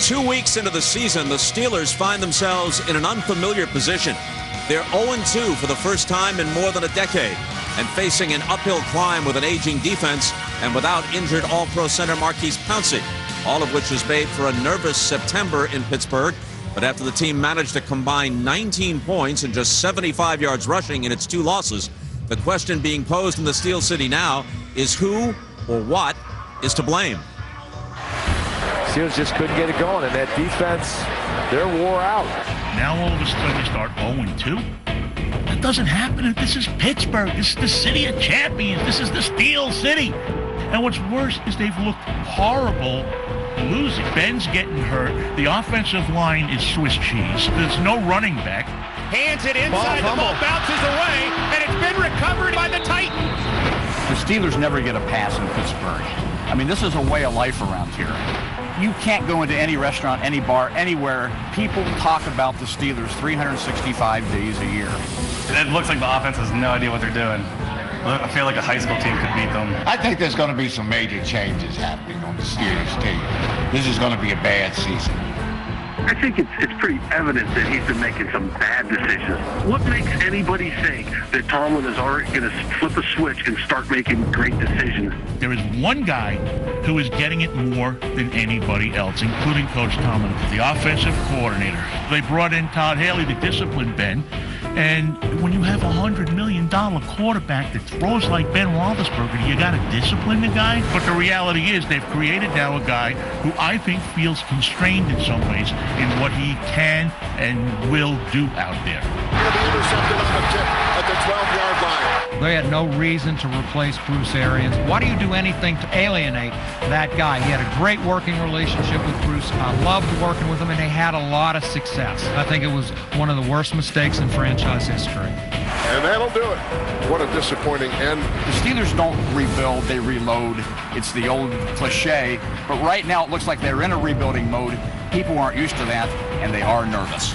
2 weeks into the season, the Steelers find themselves in an unfamiliar position. They're 0-2 for the first time in more than a decade, and facing an uphill climb with an aging defense and without injured All-Pro center Marquise Pouncey, all of which is made for a nervous September in Pittsburgh. But after the team managed to combine 19 points and just 75 yards rushing in its 2 losses, the question being posed in the Steel City now is who or what is to blame? Steelers just couldn't get it going, and that defense, they're wore out. Now all of a sudden they start 0-2. That doesn't happen. This is Pittsburgh. This is the city of champions. This is the Steel City. And what's worse is they've looked horrible losing. Ben's getting hurt. The offensive line is Swiss cheese. There's no running back. Hands it inside. The ball bounces away, and it's been recovered by the Titans. The Steelers never get a pass in Pittsburgh. I mean, this is a way of life around here. You can't go into any restaurant, any bar, anywhere. People talk about the Steelers 365 days a year. It looks like the offense has no idea what they're doing. I feel like a high school team could beat them. I think there's going to be some major changes happening on the Steelers team. This is going to be a bad season. I think it's pretty evident that he's been making some bad decisions. What makes anybody think that Tomlin is already going to flip a switch and start making great decisions? There is one guy who is getting it more than anybody else, including Coach Tomlin, the offensive coordinator. They brought in Todd Haley to discipline Ben. And when you have $100 million quarterback that throws like Ben Roethlisberger, you got to discipline the guy. But the reality is they've created now a guy who I think feels constrained in some ways in what he can and will do out there. Going to be intercepted on the tip at the 12-yard line. They had no reason to replace Bruce Arians. Why do you do anything to alienate that guy? He had a great working relationship with Bruce. I loved working with him, and they had a lot of success. I think it was one of the worst mistakes in franchise history. And that'll do it. What a disappointing end. The Steelers don't rebuild, they reload. It's the old cliche. But right now it looks like they're in a rebuilding mode. People aren't used to that, and they are nervous.